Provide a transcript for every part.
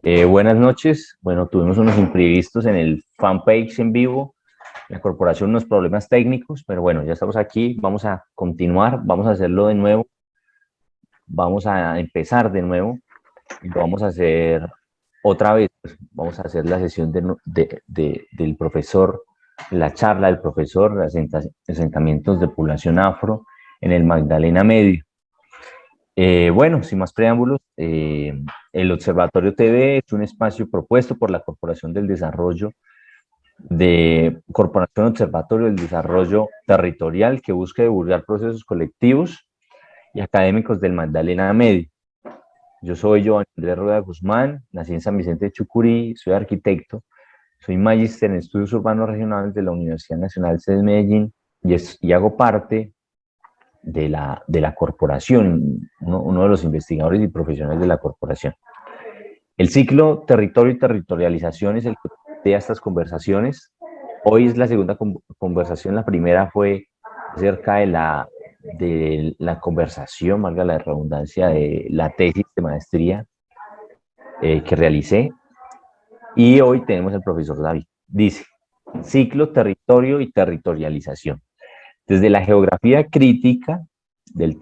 Sí, buenas noches. Bueno, tuvimos unos imprevistos en el fanpage en vivo, la corporación, unos problemas técnicos, pero bueno, ya estamos aquí, vamos a continuar, vamos a hacerlo de nuevo, vamos a empezar de nuevo y lo vamos a hacer otra vez. Vamos a hacer la sesión del profesor, la charla del profesor, asentamientos de población afro en el Magdalena Medio. Bueno, sin más preámbulos, el Observatorio TV es un espacio propuesto por la Corporación del Desarrollo Corporación Observatorio del Desarrollo Territorial, que busca divulgar procesos colectivos y académicos del Magdalena Medio. Yo soy Joan Andrés Rueda Guzmán, nací en San Vicente de Chucurí, soy arquitecto, soy magíster en estudios urbanos regionales de la Universidad Nacional de Medellín y hago parte de la corporación, uno de los investigadores y profesionales de la corporación. El ciclo Territorio y Territorialización es el que plantea estas conversaciones. Hoy es la segunda conversación, la primera fue acerca de la conversación, valga la redundancia, de la tesis de maestría que realicé. Y hoy tenemos el profesor David. Dice, ciclo, territorio y territorialización. Desde la geografía crítica del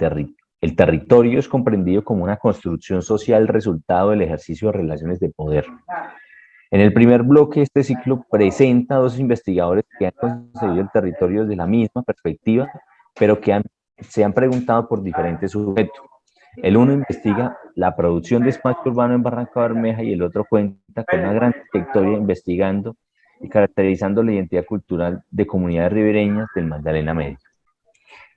el territorio es comprendido como una construcción social resultado del ejercicio de relaciones de poder. En el primer bloque, este ciclo presenta a dos investigadores que han concebido el territorio desde la misma perspectiva, pero que se han preguntado por diferentes sujetos. El uno investiga la producción de espacio urbano en Barranca Bermeja y el otro cuenta con una gran trayectoria investigando y caracterizando la identidad cultural de comunidades ribereñas del Magdalena Medio.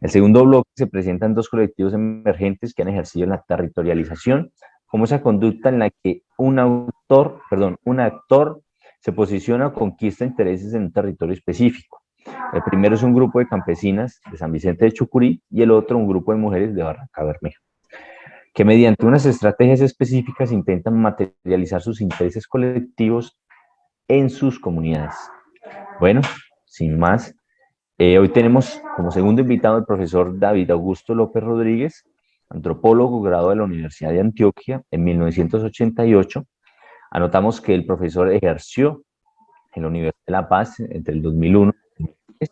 El segundo bloque se presentan dos colectivos emergentes que han ejercido la territorialización como esa conducta en la que un actor se posiciona o conquista intereses en un territorio específico. El primero es un grupo de campesinas de San Vicente de Chucurí y el otro un grupo de mujeres de Barranca Bermeja, que mediante unas estrategias específicas intentan materializar sus intereses colectivos en sus comunidades. Bueno, sin más, hoy tenemos como segundo invitado al profesor David Augusto López Rodríguez, antropólogo graduado de la Universidad de Antioquia en 1988. Anotamos que el profesor ejerció en la Universidad de La Paz entre el 2001 y 2010,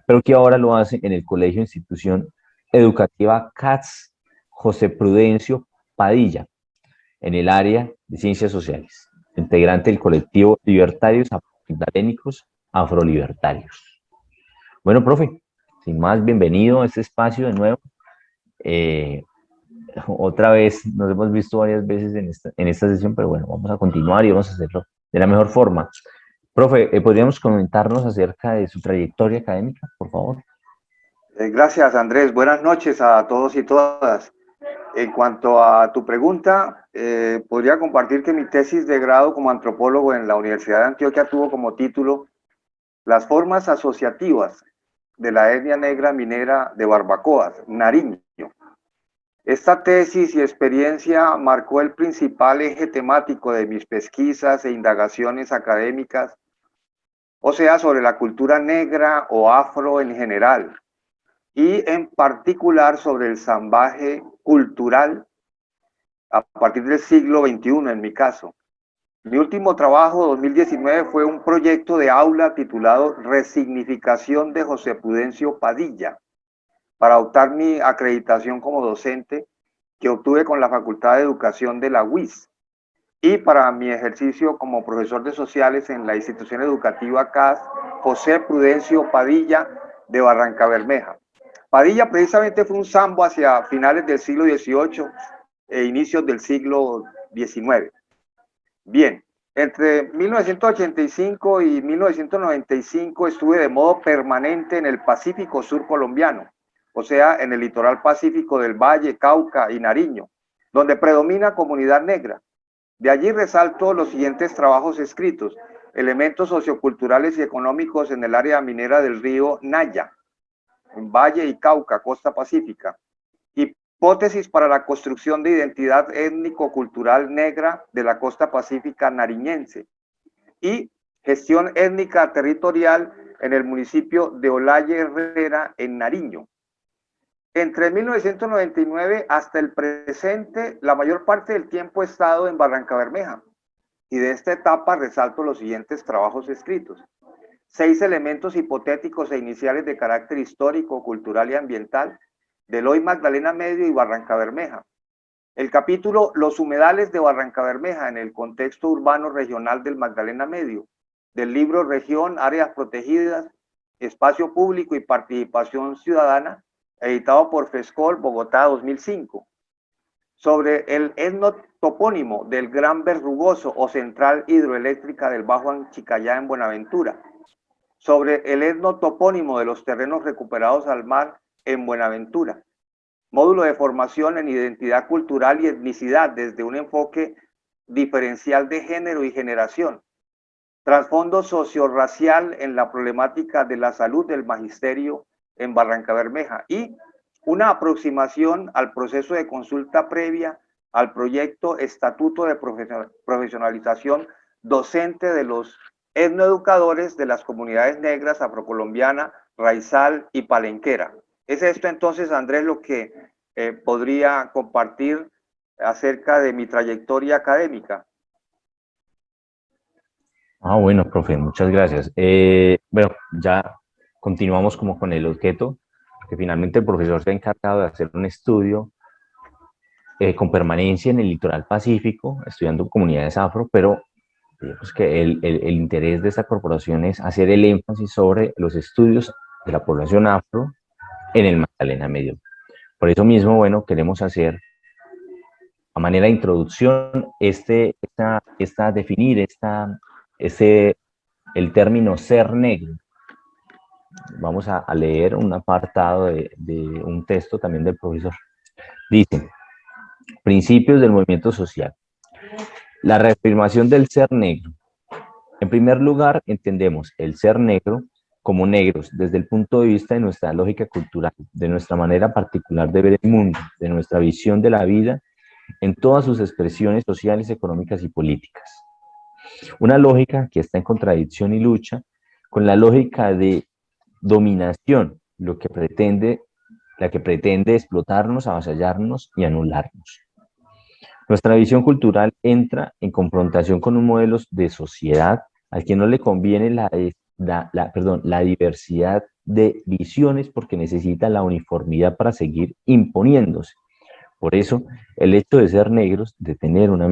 pero que ahora lo hace en el Colegio Institución Educativa CATS José Prudencio Padilla, en el área de Ciencias Sociales, integrante del colectivo Libertarios Magdalénicos Afrolibertarios. Bueno, profe, sin más, bienvenido a este espacio de nuevo. Eh, Otra vez, nos hemos visto varias veces en esta sesión, pero bueno, vamos a continuar y vamos a hacerlo de la mejor forma. Profe, ¿podríamos comentarnos acerca de su trayectoria académica, por favor? Gracias, Andrés. Buenas noches a todos y todas. En cuanto a tu pregunta, podría compartir que mi tesis de grado como antropólogo en la Universidad de Antioquia tuvo como título Las formas asociativas de la etnia negra minera de Barbacoas, Nariño. Esta tesis y experiencia marcó el principal eje temático de mis pesquisas e indagaciones académicas, o sea, sobre la cultura negra o afro en general, y en particular sobre el zambaje cultural a partir del siglo XXI en mi caso. Mi último trabajo, 2019, fue un proyecto de aula titulado Resignificación de José Prudencio Padilla, para optar mi acreditación como docente que obtuve con la Facultad de Educación de la UIS y para mi ejercicio como profesor de sociales en la institución educativa CAS José Prudencio Padilla de Barranca Bermeja. Padilla precisamente fue un sambo hacia finales del siglo XVIII e inicios del siglo XIX. Bien, entre 1985 y 1995 estuve de modo permanente en el Pacífico Sur colombiano, o sea, en el litoral pacífico del Valle, Cauca y Nariño, donde predomina comunidad negra. De allí resalto los siguientes trabajos escritos: elementos socioculturales y económicos en el área minera del río Naya, en Valle y Cauca, costa pacífica. Hipótesis para la construcción de identidad étnico-cultural negra de la costa pacífica nariñense. Y gestión étnica territorial en el municipio de Olaye Herrera, en Nariño. Entre 1999 hasta el presente, la mayor parte del tiempo he estado en Barranca Bermeja, y de esta etapa resalto los siguientes trabajos escritos. 6 elementos hipotéticos e iniciales de carácter histórico, cultural y ambiental del hoy Magdalena Medio y Barranca Bermeja. El capítulo Los humedales de Barranca Bermeja en el contexto urbano regional del Magdalena Medio, del libro Región, Áreas Protegidas, Espacio Público y Participación Ciudadana, editado por FESCOL, Bogotá, 2005. Sobre el etnotopónimo del Gran Verrugoso o Central Hidroeléctrica del Bajo Anchicayá en Buenaventura. Sobre el etnotopónimo de los terrenos recuperados al mar en Buenaventura. Módulo de formación en identidad cultural y etnicidad desde un enfoque diferencial de género y generación. Trasfondo sociorracial en la problemática de la salud del magisterio en Barranca Bermeja y una aproximación al proceso de consulta previa al proyecto Estatuto de Profesionalización Docente de los Etnoeducadores de las Comunidades Negras, Afrocolombiana, Raizal y Palenquera. ¿Es esto entonces, Andrés, lo que podría compartir acerca de mi trayectoria académica? Bueno, profe, muchas gracias. Bueno, ya continuamos como con el objeto, que finalmente el profesor se ha encargado de hacer un estudio con permanencia en el litoral pacífico, estudiando comunidades afro, pero digamos que el interés de esta corporación es hacer el énfasis sobre los estudios de la población afro en el Magdalena Medio. Por eso mismo, bueno, queremos hacer a manera de introducción definir el término ser negro. Vamos a leer un apartado de un texto también del profesor. Dice, principios del movimiento social. La reafirmación del ser negro. En primer lugar, entendemos el ser negro como negros desde el punto de vista de nuestra lógica cultural, de nuestra manera particular de ver el mundo, de nuestra visión de la vida en todas sus expresiones sociales, económicas y políticas. Una lógica que está en contradicción y lucha con la lógica de dominación, la que pretende explotarnos, avasallarnos y anularnos. Nuestra visión cultural entra en confrontación con un modelo de sociedad al que no le conviene la diversidad de visiones porque necesita la uniformidad para seguir imponiéndose. Por eso, el hecho de ser negros, de tener una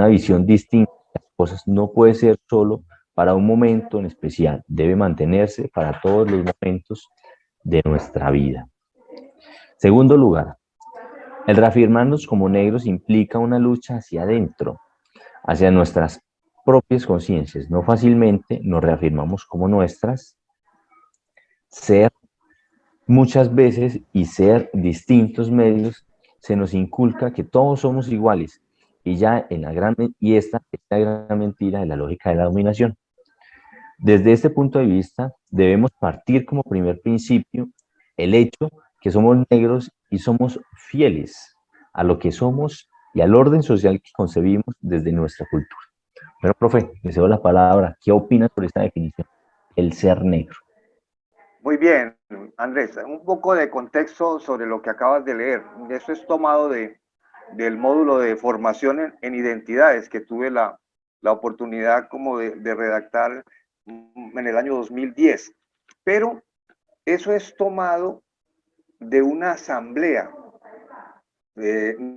visión distinta de las cosas, no puede ser solo para un momento en especial, debe mantenerse para todos los momentos de nuestra vida. Segundo lugar, el reafirmarnos como negros implica una lucha hacia adentro, hacia nuestras propias conciencias. No fácilmente nos reafirmamos como nuestras. Ser muchas veces y ser distintos medios se nos inculca que todos somos iguales y ya en esta es la gran mentira de la lógica de la dominación. Desde este punto de vista debemos partir como primer principio el hecho que somos negros y somos fieles a lo que somos y al orden social que concebimos desde nuestra cultura. Bueno, profe, le cedo la palabra. ¿Qué opina sobre esta definición? El ser negro. Muy bien, Andrés, un poco de contexto sobre lo que acabas de leer. Eso es tomado del módulo de formación en identidades que tuve la oportunidad como de redactar en el año 2010. Pero eso es tomado de una asamblea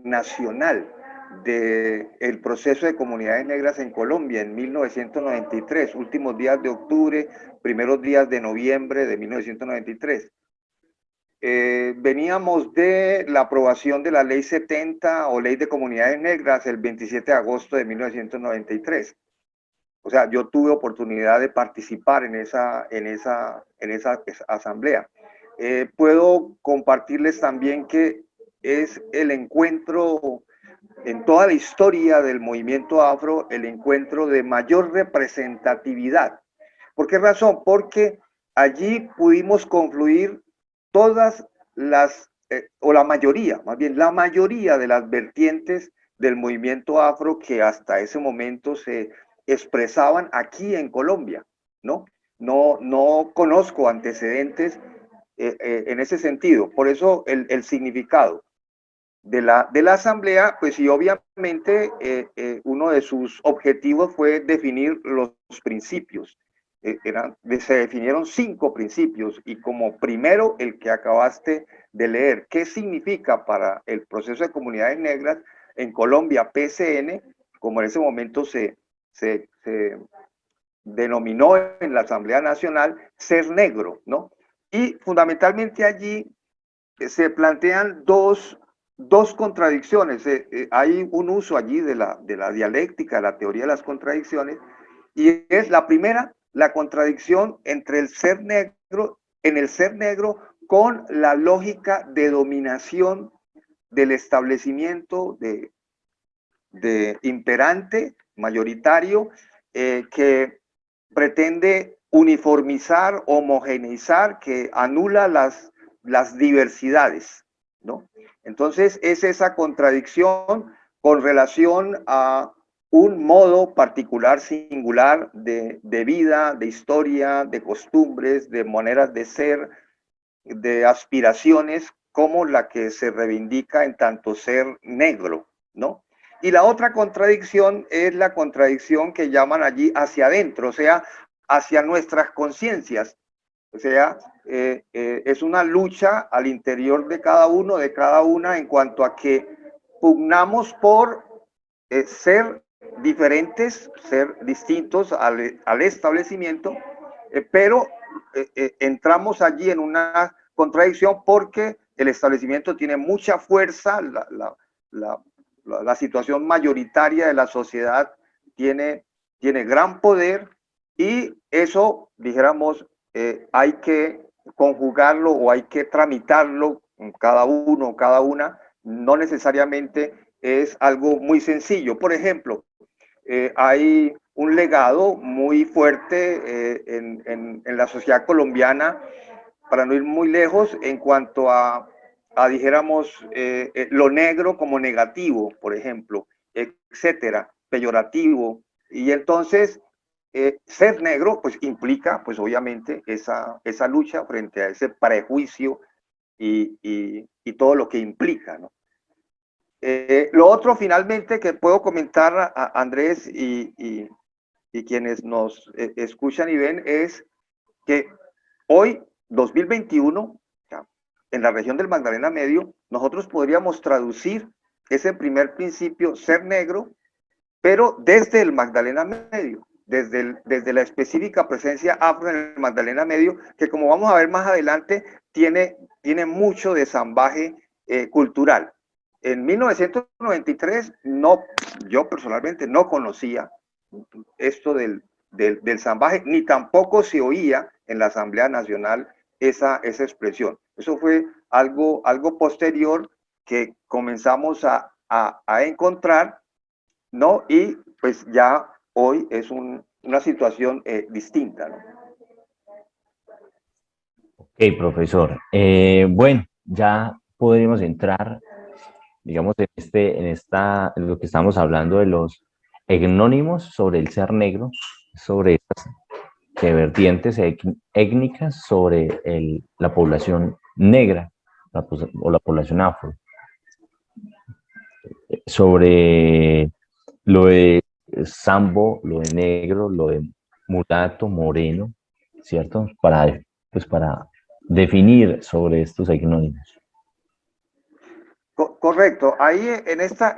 nacional del proceso de comunidades negras en Colombia en 1993, últimos días de octubre, primeros días de noviembre de 1993. Veníamos de la aprobación de la Ley 70 o Ley de Comunidades Negras el 27 de agosto de 1993. O sea, yo tuve oportunidad de participar en esa asamblea. Puedo compartirles también que es el encuentro en toda la historia del movimiento afro, el encuentro de mayor representatividad. ¿Por qué razón? Porque allí pudimos confluir todas o la mayoría, más bien la mayoría de las vertientes del movimiento afro que hasta ese momento se expresaban aquí en Colombia, ¿no? No conozco antecedentes en ese sentido, por eso el significado. de la asamblea, pues y obviamente uno de sus objetivos fue definir los principios. Se definieron 5 principios y como primero el que acabaste de leer, ¿qué significa para el proceso de comunidades negras en Colombia PCN? Como en ese momento se denominó en la Asamblea Nacional ser negro, ¿no? Y fundamentalmente allí se plantean dos contradicciones. Hay un uso allí de la dialéctica, de la teoría de las contradicciones, y es la primera, la contradicción entre el ser negro, en el ser negro, con la lógica de dominación del establecimiento de imperante, mayoritario, que pretende uniformizar, homogeneizar, que anula las diversidades, ¿no? Entonces, es esa contradicción con relación a un modo particular, singular de vida, de historia, de costumbres, de maneras de ser, de aspiraciones, como la que se reivindica en tanto ser negro, ¿no? Y la otra contradicción es la contradicción que llaman allí hacia adentro, o sea, hacia nuestras conciencias. O sea, es una lucha al interior de cada uno, de cada una, en cuanto a que pugnamos por ser diferentes, ser distintos al establecimiento, pero entramos allí en una contradicción porque el establecimiento tiene mucha fuerza, la situación mayoritaria de la sociedad tiene gran poder, y eso, dijéramos, hay que conjugarlo o hay que tramitarlo cada uno, cada una, no necesariamente es algo muy sencillo. Por ejemplo, hay un legado muy fuerte en la sociedad colombiana, para no ir muy lejos, en cuanto dijéramos, lo negro como negativo, por ejemplo, etcétera, peyorativo. Y entonces, ser negro, pues implica, pues obviamente, esa lucha frente a ese prejuicio y todo lo que implica, ¿no? Lo otro, finalmente, que puedo comentar a Andrés y quienes nos escuchan y ven, es que hoy, 2021, en la región del Magdalena Medio, nosotros podríamos traducir ese primer principio, ser negro, pero desde el Magdalena Medio, desde la específica presencia afro en el Magdalena Medio, que, como vamos a ver más adelante, tiene mucho de zambaje cultural. En 1993, yo personalmente no conocía esto del zambaje, ni tampoco se oía en la Asamblea Nacional esa expresión. Eso fue algo posterior que comenzamos a encontrar, ¿no? Y pues ya hoy es una situación distinta, ¿no? Ok, profesor. Bueno, ya podríamos entrar, digamos, en lo que estamos hablando de los etnónimos sobre el ser negro, sobre estas vertientes étnicas sobre la población negra o la población afro, sobre lo de sambo, lo de negro, lo de mulato, moreno, ¿cierto? Para definir sobre estos etnónimos. Correcto. Ahí en esta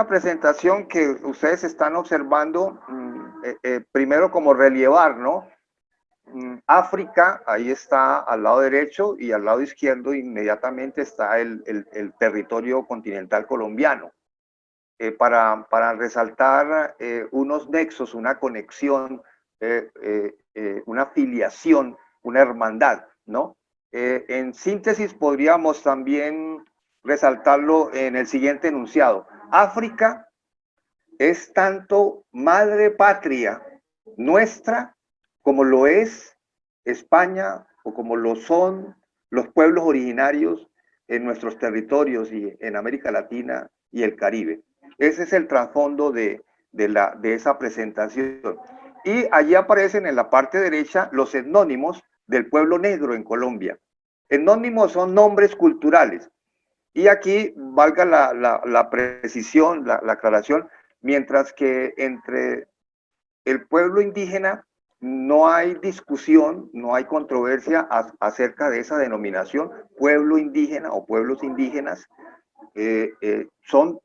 presentación que ustedes están observando, primero como relievar, ¿no? África, ahí está al lado derecho, y al lado izquierdo inmediatamente está el territorio continental colombiano. Para resaltar unos nexos, una conexión, una filiación, una hermandad, ¿no? En síntesis, podríamos también resaltarlo en el siguiente enunciado. África es tanto madre patria nuestra como lo es España, o como lo son los pueblos originarios en nuestros territorios y en América Latina y el Caribe. Ese es el trasfondo de esa presentación. Y allí aparecen en la parte derecha los etnónimos del pueblo negro en Colombia. Etnónimos son nombres culturales. Y aquí valga la precisión, la aclaración, mientras que entre el pueblo indígena no hay discusión, no hay controversia acerca de esa denominación, pueblo indígena o pueblos indígenas, son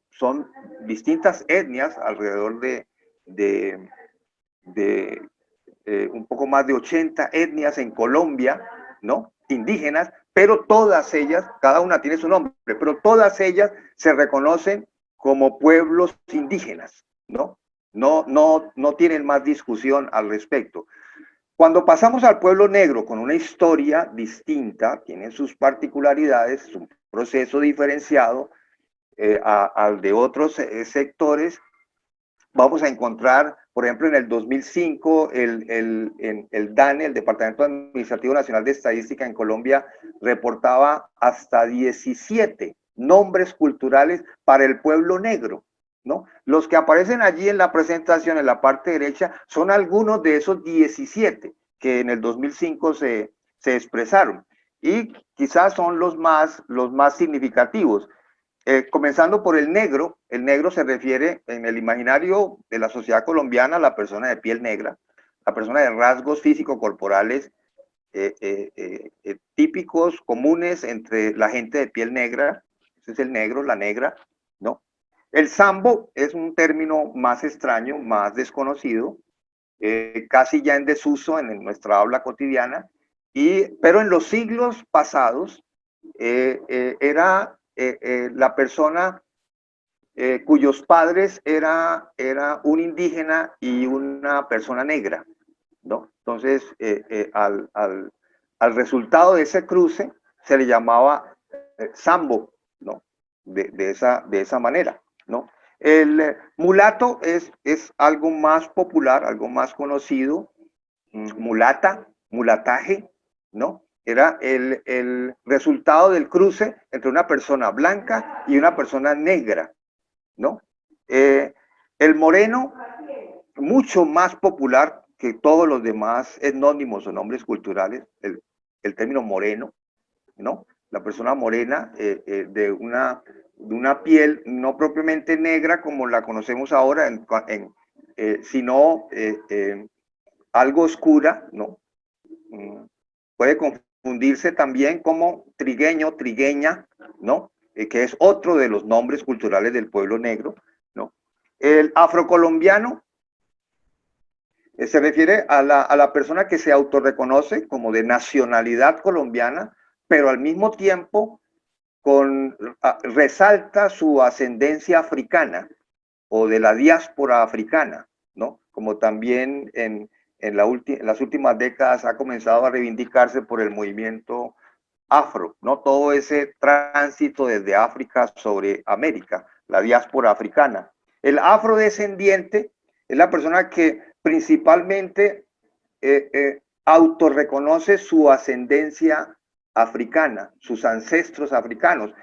distintas etnias alrededor de, de un poco más de 80 etnias en Colombia, ¿no? Indígenas, pero todas ellas, cada una tiene su nombre, pero todas ellas se reconocen como pueblos indígenas, ¿no? No tienen más discusión al respecto. Cuando pasamos al pueblo negro con una historia distinta, tiene sus particularidades, es un proceso diferenciado al de otros sectores, vamos a encontrar, por ejemplo, en el 2005, el DANE, el Departamento Administrativo Nacional de Estadística en Colombia, reportaba hasta 17 nombres culturales para el pueblo negro, ¿no? Los que aparecen allí en la presentación, en la parte derecha, son algunos de esos 17 que en el 2005 se expresaron. Y quizás son los más significativos. Comenzando por el negro se refiere en el imaginario de la sociedad colombiana a la persona de piel negra, la persona de rasgos físico-corporales típicos, comunes entre la gente de piel negra. Ese es el negro, la negra, ¿no? El sambo es un término más extraño, más desconocido, casi ya en desuso en nuestra habla cotidiana, pero en los siglos pasados era la persona cuyos padres era un indígena y una persona negra, ¿no? Entonces, al resultado de ese cruce se le llamaba sambo, ¿no? De esa manera, ¿no? El mulato es algo más popular, algo más conocido, mulata, mulataje, ¿no? Era el resultado del cruce entre una persona blanca y una persona negra, ¿no? El moreno, mucho más popular que todos los demás etnónimos o nombres culturales, el término moreno, ¿no? La persona morena de una piel no propiamente negra como la conocemos ahora, sino algo oscura, ¿no? Puede confundirse también como trigueño, trigueña, ¿no? Que es otro de los nombres culturales del pueblo negro, ¿no? El afrocolombiano se refiere a la persona que se autorreconoce como de nacionalidad colombiana, pero al mismo tiempo resalta su ascendencia africana o de la diáspora africana, ¿no? Como también en las últimas décadas ha comenzado a reivindicarse por el movimiento afro, ¿no? Todo ese tránsito desde África sobre América, la diáspora africana. El afrodescendiente es la persona que principalmente autorreconoce su ascendencia africana, sus ancestros africanos.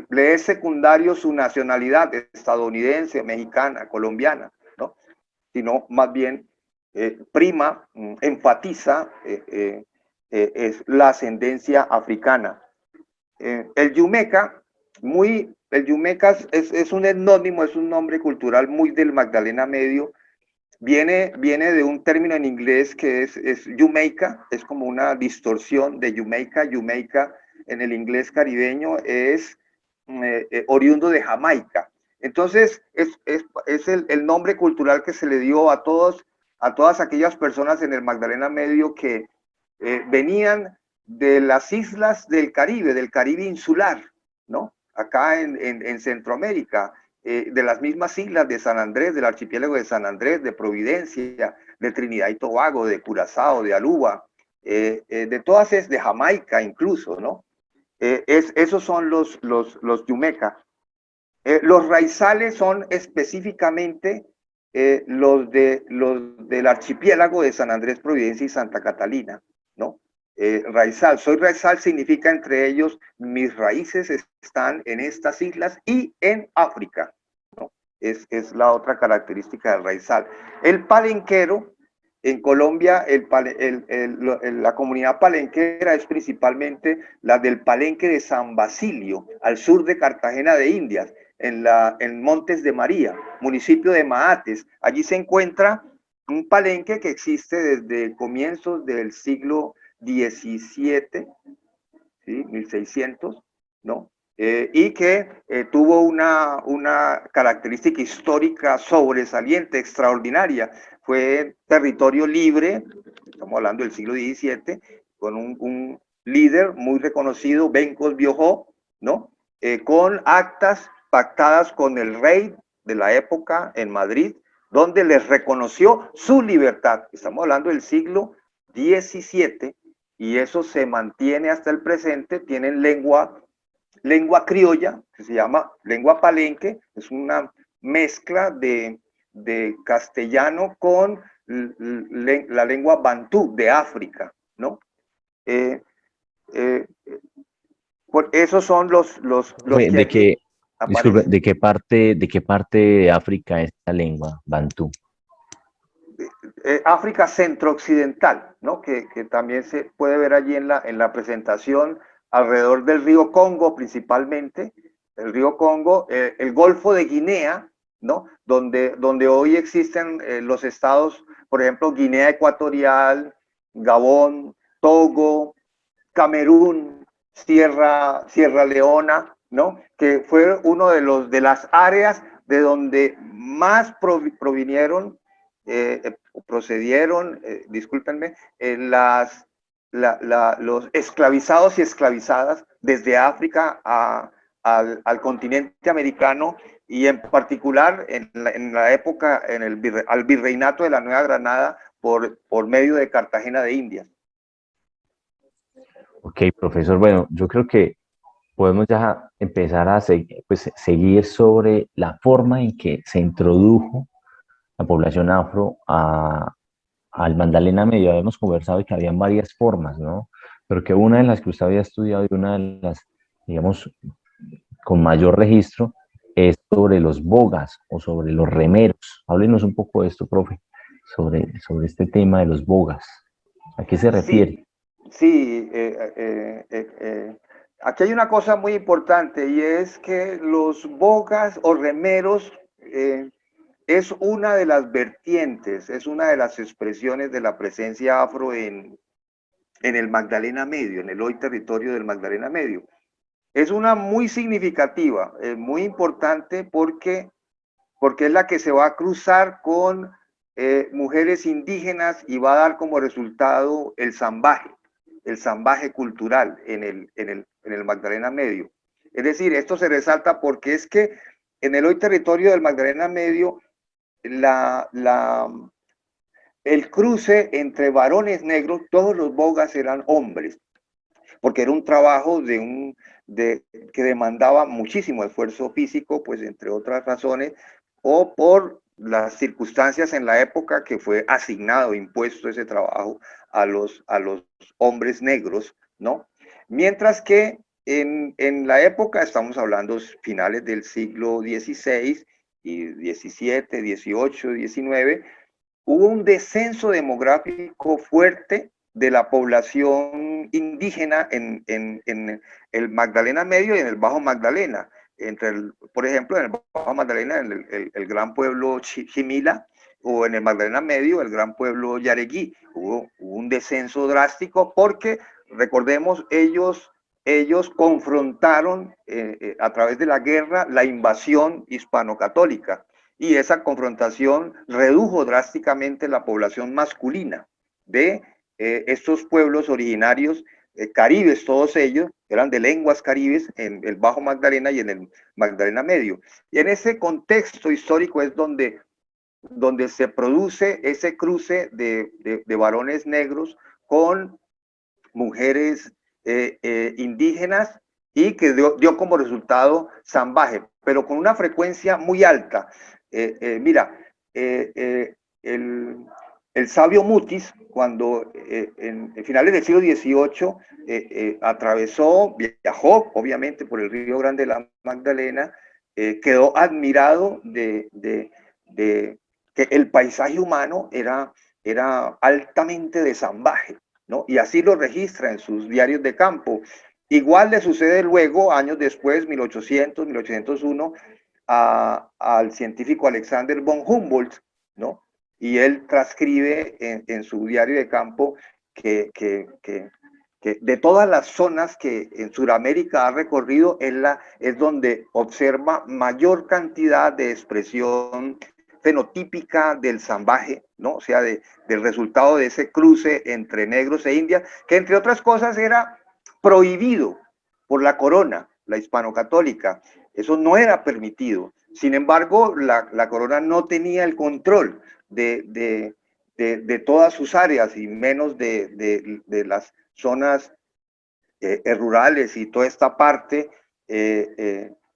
Le es secundario su nacionalidad estadounidense, mexicana, colombiana, ¿no? Sino más bien prima, enfatiza es la ascendencia africana. El yumeca, el yumeca es un etnónimo, es un nombre cultural muy del Magdalena Medio. Viene de un término en inglés que es Jamaica, es como una distorsión de Jamaica. Jamaica en el inglés caribeño es oriundo de Jamaica. Entonces, es el nombre cultural que se le dio a todas aquellas personas en el Magdalena Medio que venían de las islas del Caribe insular, ¿no? Acá en Centroamérica, de las mismas islas de San Andrés, del archipiélago de San Andrés, de Providencia, de Trinidad y Tobago, de Curazao, de Aruba, de todas de Jamaica incluso, ¿no? Esos son los yumeca. Los raizales son específicamente los del archipiélago de San Andrés, Providencia y Santa Catalina, ¿no? Raizal, soy raizal significa entre ellos mis raíces están en estas islas y en África, ¿no? Es la otra característica del raizal. El palenquero En Colombia, la comunidad palenquera es principalmente la del Palenque de San Basilio, al sur de Cartagena de Indias, en Montes de María, municipio de Maates. Allí se encuentra un palenque que existe desde comienzos del siglo XVII, ¿sí? 1600, ¿no? Y que tuvo una característica histórica sobresaliente, extraordinaria. Fue territorio libre, estamos hablando del siglo XVII, con un líder muy reconocido, Bencos Biojó, ¿no? Con actas pactadas con el rey de la época en Madrid, donde les reconoció su libertad. Estamos hablando del siglo XVII, y eso se mantiene hasta el presente. Tienen lengua criolla, que se llama lengua palenque, es una mezcla de castellano con la lengua bantú de África, ¿no? Esos son los que ¿De allí qué, disculpe, aparecen. de qué parte de África es esta lengua, Bantú? África centro-occidental, ¿no? Que también se puede ver allí en la presentación, alrededor del río Congo principalmente, el río Congo, el Golfo de Guinea, ¿no? Donde hoy existen los estados, por ejemplo, Guinea Ecuatorial, Gabón, Togo, Camerún, Sierra Leona, ¿no? Que fue uno de las áreas de donde más provinieron, procedieron, discúlpenme, los esclavizados y esclavizadas desde África al continente americano, y en particular en la época, al virreinato de la Nueva Granada por medio de Cartagena de Indias. Ok, profesor, bueno, yo creo que podemos ya empezar a seguir sobre la forma en que se introdujo la población afro al Magdalena Medio. Habíamos conversado de que habían varias formas, ¿no? Pero que una de las que usted había estudiado y una de las, digamos, con mayor registro es sobre los bogas o sobre los remeros. Háblenos un poco de esto, profe, sobre este tema de los bogas. ¿A qué se refiere? Sí, sí. Aquí hay una cosa muy importante, y es que los bogas o remeros es una de las vertientes, es una de las expresiones de la presencia afro en el Magdalena Medio, en el hoy territorio del Magdalena Medio. Es una muy significativa, muy importante, porque es la que se va a cruzar con mujeres indígenas, y va a dar como resultado el zambaje cultural en el Magdalena Medio. Es decir, esto se resalta porque es que en el hoy territorio del Magdalena Medio, el cruce entre varones negros, todos los bogas eran hombres, porque era un trabajo que demandaba muchísimo esfuerzo físico, pues entre otras razones, o por las circunstancias en la época que fue asignado, impuesto ese trabajo a los hombres negros, ¿no? Mientras que en la época, estamos hablando finales del siglo XVI y XVII, XVIII, XIX, hubo un descenso demográfico fuerte de la población indígena en el Magdalena Medio y en el Bajo Magdalena. Por ejemplo, en el Bajo Magdalena, en el gran pueblo Jimila, o en el Magdalena Medio, el gran pueblo Yareguí. Hubo un descenso drástico porque, recordemos, ellos confrontaron a través de la guerra la invasión hispano-católica, y esa confrontación redujo drásticamente la población masculina de estos pueblos originarios, caribes, todos ellos, eran de lenguas caribes en el Bajo Magdalena y en el Magdalena Medio. Y en ese contexto histórico es donde se produce ese cruce de varones negros con mujeres indígenas, y que dio como resultado zambaje, pero con una frecuencia muy alta. Mira, el sabio Mutis, cuando en finales del siglo XVIII viajó obviamente por el Río Grande de la Magdalena, quedó admirado de que el paisaje humano era era altamente de salvaje, ¿no? Y así lo registra en sus diarios de campo. Igual le sucede luego, años después, 1800, 1801, al científico Alexander von Humboldt, ¿no? Y él transcribe en su diario de campo que de todas las zonas que en Sudamérica ha recorrido, es donde observa mayor cantidad de expresión fenotípica del salvaje, ¿no? O sea, del resultado de ese cruce entre negros e indias, que entre otras cosas era prohibido por la corona, la hispano-católica. Eso no era permitido. Sin embargo, la corona no tenía el control de todas sus áreas y menos de las zonas rurales y toda esta parte,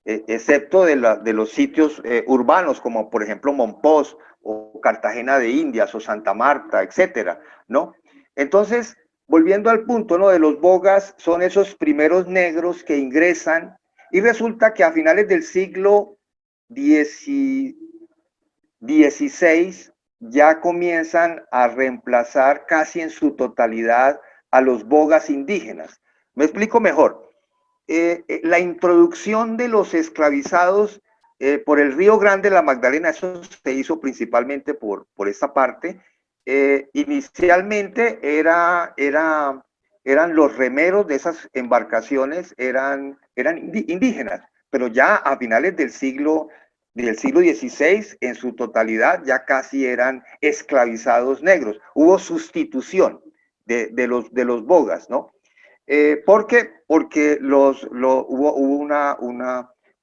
excepto de los sitios urbanos, como por ejemplo Monpós o Cartagena de Indias o Santa Marta, etcétera, ¿no? Entonces, volviendo al punto, ¿no? De los bogas, son esos primeros negros que ingresan y resulta que a finales del siglo XVI ya comienzan a reemplazar casi en su totalidad a los bogas indígenas. Me explico mejor. La introducción de los esclavizados por el Río Grande, la Magdalena, eso se hizo principalmente por esta parte. Inicialmente eran los remeros de esas embarcaciones, eran indígenas, pero ya a finales del siglo XVI, en su totalidad, ya casi eran esclavizados negros. Hubo sustitución de los bogas, ¿no? ¿Por qué? Porque hubo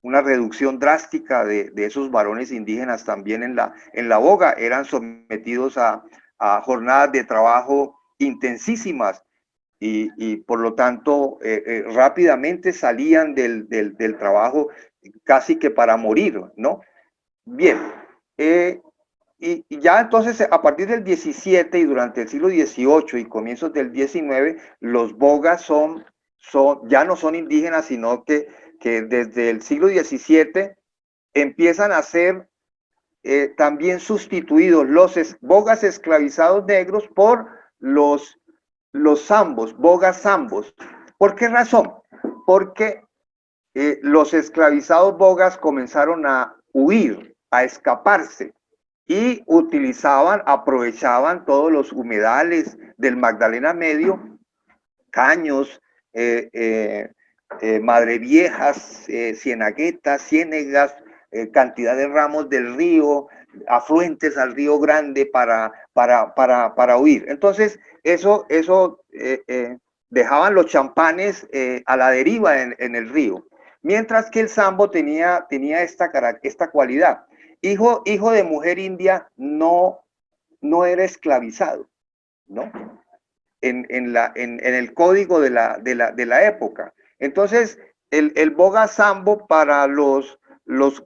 una reducción drástica de esos varones indígenas también en la boga. Eran sometidos a jornadas de trabajo intensísimas y por lo tanto rápidamente salían del trabajo casi que para morir, ¿no? Bien, y ya entonces a partir del 17 y durante el siglo XVIII y comienzos del XIX, los bogas ya no son indígenas, sino que desde el siglo XVII empiezan a ser también sustituidos los bogas esclavizados negros por los zambos, bogas zambos. ¿Por qué razón? Porque los esclavizados bogas comenzaron a huir, a escaparse y aprovechaban todos los humedales del Magdalena Medio, caños, madreviejas, cienaguetas, ciénegas, cantidad de ramos del río, afluentes al Río Grande para huir. Entonces, eso dejaban los champanes a la deriva en el río. Mientras que el sambo tenía esta cualidad. Hijo de mujer india no era esclavizado, ¿no? En el código de la época. Entonces, el boga sambo para los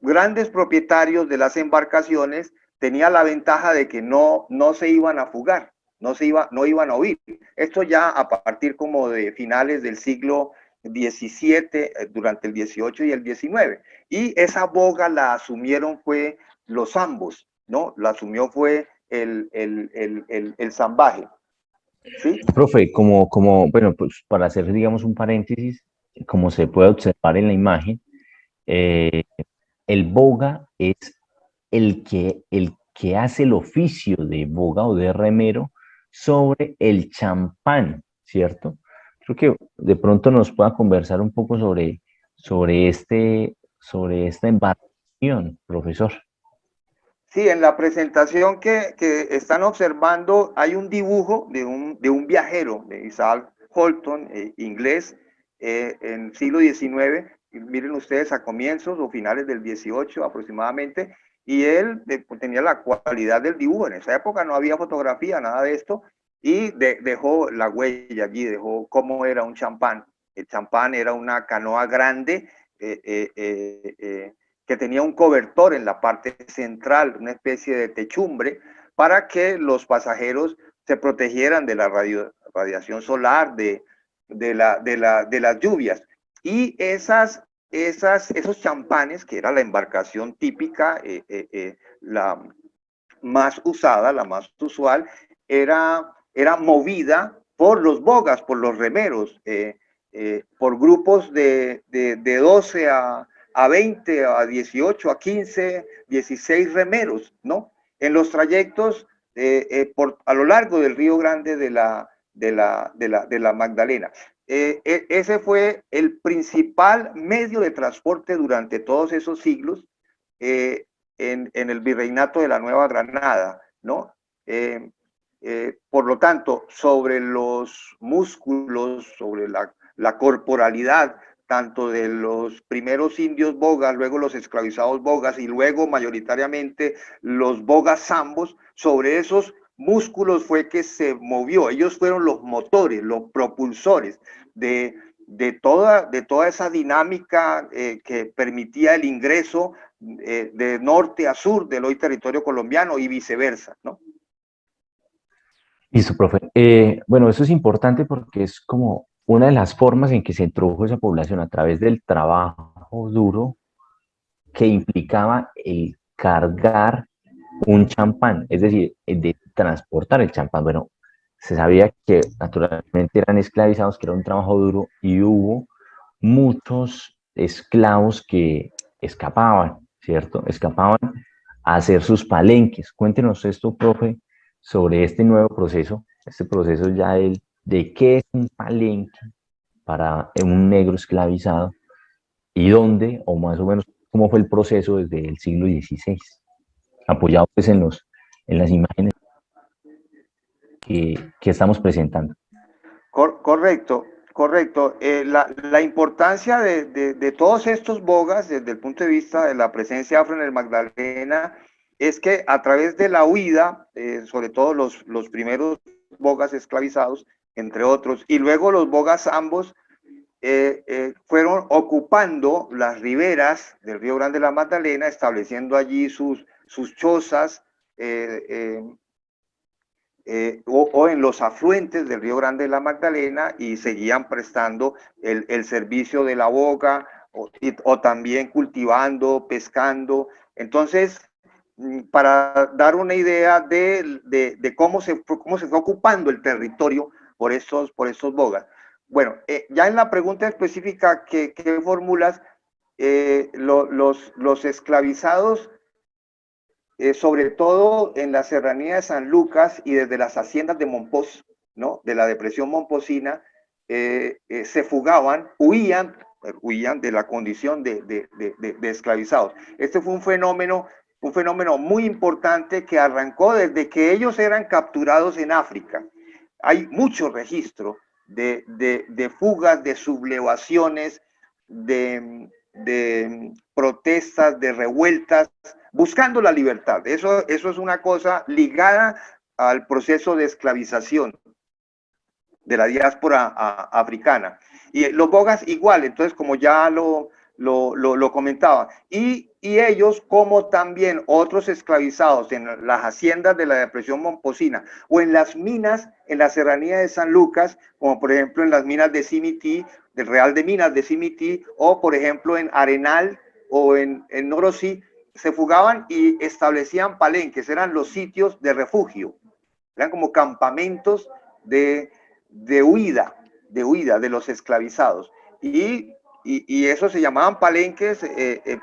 grandes propietarios de las embarcaciones tenía la ventaja de que no se iban a fugar, no iban a huir. Esto ya a partir como de finales del siglo XVII, durante el XVIII y el XIX. Y esa boga la asumieron fue los zambos, ¿no? La asumió fue el zambaje. ¿Sí? Profe, bueno, pues para hacer, digamos, un paréntesis, como se puede observar en la imagen, eh, el boga es el que hace el oficio de boga o de remero sobre el champán, ¿cierto? Creo que de pronto nos pueda conversar un poco sobre esta embarcación, profesor. Sí, en la presentación que están observando hay un dibujo de un viajero, de Isaac Holton, inglés, en el siglo XIX. Miren ustedes, a comienzos o finales del XVIII aproximadamente, y él tenía la cualidad del dibujo. En esa época no había fotografía, nada de esto, y dejó la huella allí, dejó cómo era un champán. El champán era una canoa grande, que tenía un cobertor en la parte central, una especie de techumbre, para que los pasajeros se protegieran de la radiación solar, de las lluvias. Y esos champanes, que era la embarcación típica, la más usada, la más usual, era movida por los bogas, por los remeros, por grupos de 12 a 20, a 18, a 15, 16 remeros, ¿no? En los trayectos a lo largo del Río Grande de la Magdalena. Ese fue el principal medio de transporte durante todos esos siglos en el virreinato de la Nueva Granada, ¿no? Por lo tanto, sobre los músculos, sobre la corporalidad, tanto de los primeros indios bogas, luego los esclavizados bogas y luego mayoritariamente los bogas zambos, sobre esos músculos fue que se movió. Ellos fueron los motores, los propulsores de toda esa dinámica que permitía el ingreso de norte a sur del hoy territorio colombiano y viceversa, ¿no? Listo, profe. Bueno, eso es importante porque es como una de las formas en que se introdujo esa población a través del trabajo duro que implicaba el cargar un champán, es decir, de transportar el champán. Bueno, se sabía que naturalmente eran esclavizados, que era un trabajo duro y hubo muchos esclavos que escapaban, ¿cierto? Escapaban a hacer sus palenques. Cuéntenos esto, profe, sobre este nuevo proceso, este proceso ya de qué es un palenque para un negro esclavizado y dónde, o más o menos, cómo fue el proceso desde el siglo XVI, apoyado pues en las imágenes que estamos presentando. Correcto, correcto. La importancia de todos estos bogas desde el punto de vista de la presencia afro en el Magdalena es que a través de la huida, sobre todo los primeros bogas esclavizados, entre otros, y luego los bogas ambos, fueron ocupando las riberas del Río Grande de la Magdalena, estableciendo allí sus chozas, o en los afluentes del Río Grande de la Magdalena y seguían prestando el servicio de la boga o también cultivando, pescando. Entonces, para dar una idea de cómo se fue ocupando el territorio por estos bogas. Bueno, ya en la pregunta específica que formulas, los esclavizados sobre todo en la serranía de San Lucas y desde las haciendas de Monpós, ¿no? De la depresión momposina, se fugaban, huían de la condición de esclavizados. Este fue un fenómeno muy importante que arrancó desde que ellos eran capturados en África. Hay mucho registro de fugas, de sublevaciones, de protestas, de revueltas, buscando la libertad. Eso es una cosa ligada al proceso de esclavización de la diáspora africana. Y los bogas igual, entonces como ya lo comentaba. Y ellos, como también otros esclavizados en las haciendas de la depresión momposina o en las minas en la serranía de San Lucas, como por ejemplo en las minas de Simití, del Real de Minas de Simití, o por ejemplo en Arenal o en Norosí, se fugaban y establecían palenques, eran los sitios de refugio, eran como campamentos de huida de los esclavizados. Y eso se llamaban palenques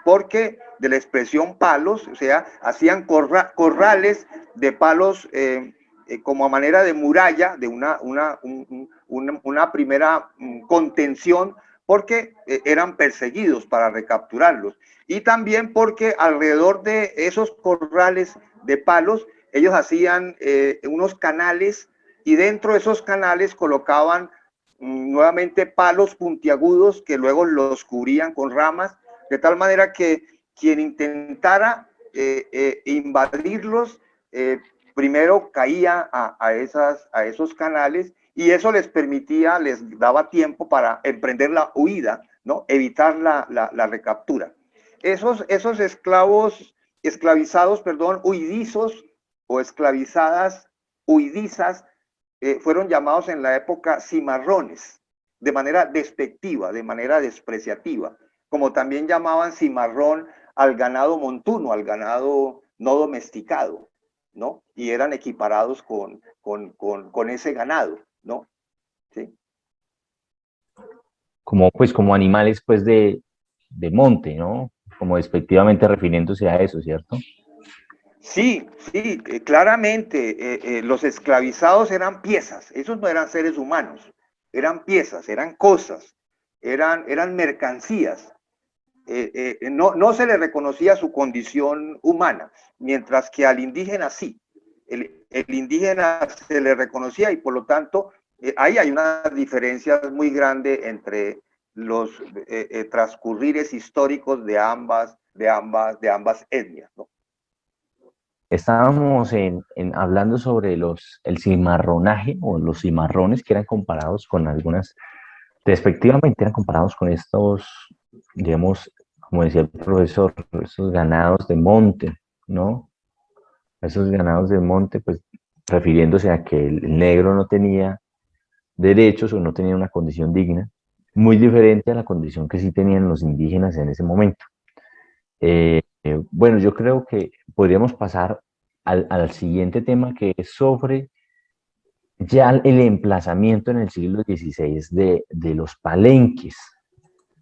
porque de la expresión palos, o sea, hacían corrales de palos como a manera de muralla, de una primera contención, porque eran perseguidos para recapturarlos. Y también porque alrededor de esos corrales de palos, ellos hacían unos canales y dentro de esos canales colocaban nuevamente palos puntiagudos que luego los cubrían con ramas, de tal manera que quien intentara invadirlos, primero caía a esos canales y eso les permitía, les daba tiempo para emprender la huida, ¿no? Evitar la recaptura. Esos esclavizados, perdón, huidizos o esclavizadas huidizas, fueron llamados en la época cimarrones, de manera despectiva, de manera despreciativa, como también llamaban cimarrón al ganado montuno, al ganado no domesticado. ¿no? Y eran equiparados con ese ganado, ¿no? ¿Sí? Como, pues, como animales pues de monte, ¿no? Como despectivamente refiriéndose a eso, ¿cierto? Sí, sí, claramente los esclavizados eran piezas, esos no eran seres humanos, eran piezas, eran cosas, eran mercancías. No se le reconocía su condición humana, mientras que al indígena sí. El indígena se le reconocía y por lo tanto ahí hay unas diferencias muy grandes entre los transcurrires históricos de ambas etnias, ¿no? Estábamos hablando sobre el cimarronaje o los cimarrones que eran comparados con algunas, despectivamente eran comparados con estos, digamos, como decía el profesor, esos ganados de monte, ¿no? Esos ganados de monte, pues refiriéndose a que el negro no tenía derechos o no tenía una condición digna, muy diferente a la condición que sí tenían los indígenas en ese momento. Bueno, yo creo que podríamos pasar al siguiente tema que es sobre ya el emplazamiento en el siglo XVI de los palenques.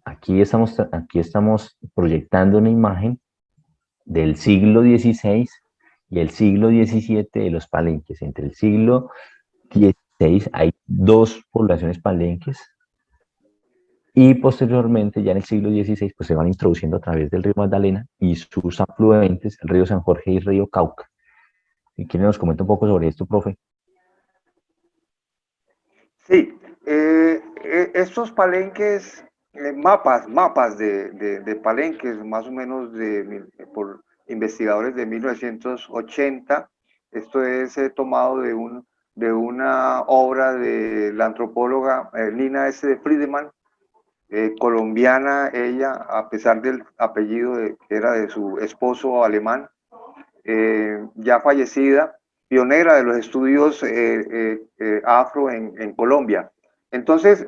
Aquí estamos proyectando una imagen del siglo XVI y el siglo XVII de los palenques. Entre el siglo XVI hay dos poblaciones palenques y posteriormente, ya en el siglo XVI, pues se van introduciendo a través del río Magdalena y sus afluentes, el río San Jorge y el río Cauca. ¿Y quién nos comenta un poco sobre esto, profe? Sí, estos palenques, mapas de palenques, más o menos por investigadores de 1980. Esto es tomado de una obra de la antropóloga Nina S. de Friedemann, colombiana ella, a pesar del apellido que era de su esposo alemán, ya fallecida, pionera de los estudios afro en Colombia. Entonces,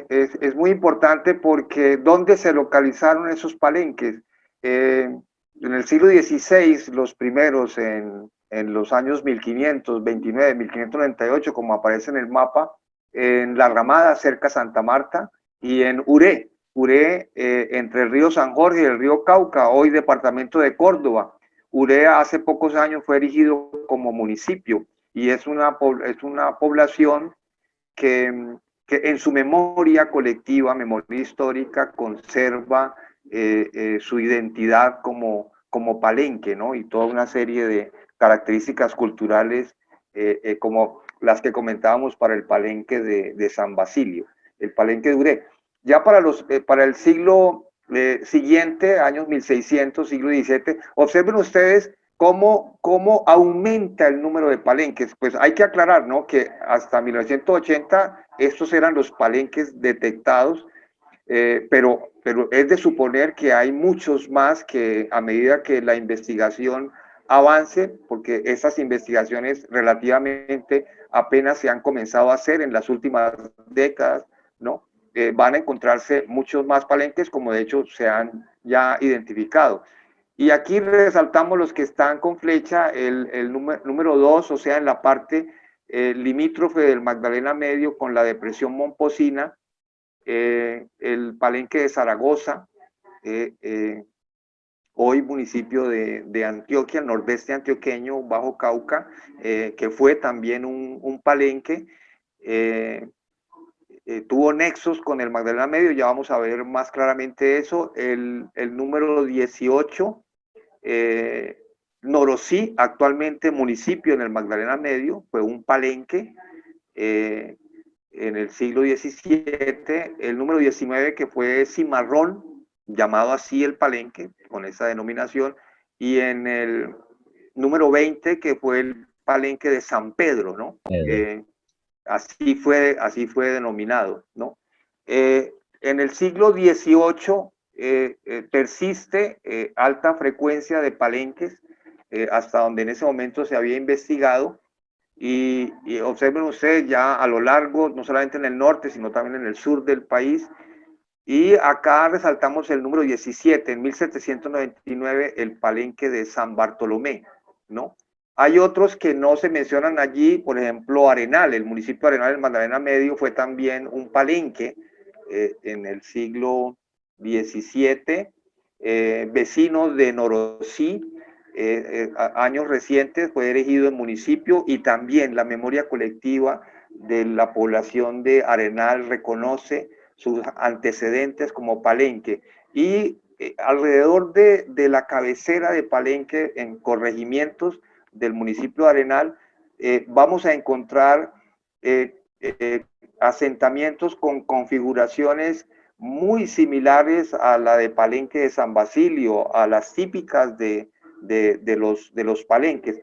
es muy importante porque ¿dónde se localizaron esos palenques? En el siglo XVI, los primeros en los años 1529, 1598, como aparece en el mapa, en La Ramada, cerca de Santa Marta, y en Uré, entre el río San Jorge y el río Cauca, hoy departamento de Córdoba. Urea hace pocos años fue erigido como municipio y es una población que, que en su memoria colectiva, memoria histórica, conserva su identidad como palenque, ¿no? Y toda una serie de características culturales como las que comentábamos para el palenque de San Basilio, el palenque de Uré. Ya para el siglo siguiente, años 1600, siglo XVII, observen ustedes cómo aumenta el número de palenques. Pues hay que aclarar, ¿no?, que hasta 1980 estos eran los palenques detectados, pero es de suponer que hay muchos más que a medida que la investigación avance, porque estas investigaciones relativamente apenas se han comenzado a hacer en las últimas décadas, ¿no? Van a encontrarse muchos más palenques, como de hecho se han ya identificado. Y aquí resaltamos los que están con flecha, el número 2, o sea, en la parte limítrofe del Magdalena Medio con la depresión Momposina, el palenque de Zaragoza, eh, eh, hoy municipio de Antioquia, el nordeste antioqueño, Bajo Cauca, que fue también un palenque. eh, Tuvo nexos con el Magdalena Medio, ya vamos a ver más claramente eso. El número 18, Norosí, actualmente municipio en el Magdalena Medio, fue un palenque en el siglo XVII. El número 19, que fue Cimarrón, llamado así el palenque, con esa denominación. Y en el número 20, que fue el palenque de San Pedro, ¿no? Así fue denominado, ¿no? En el siglo XVIII persiste alta frecuencia de palenques, hasta donde en ese momento se había investigado, y observen ustedes ya a lo largo, no solamente en el norte, sino también en el sur del país. Y acá resaltamos el número 17, en 1799, el palenque de San Bartolomé, ¿no? Hay otros que no se mencionan allí, por ejemplo, Arenal, el municipio de Arenal, el Magdalena Medio, fue también un palenque en el siglo XVII, vecino de Norosí, años recientes fue erigido en municipio, y también la memoria colectiva de la población de Arenal reconoce sus antecedentes como palenque. Y alrededor de la cabecera de Palenque, en corregimientos del municipio de Arenal, vamos a encontrar asentamientos con configuraciones muy similares a la de Palenque de San Basilio, a las típicas de los palenques.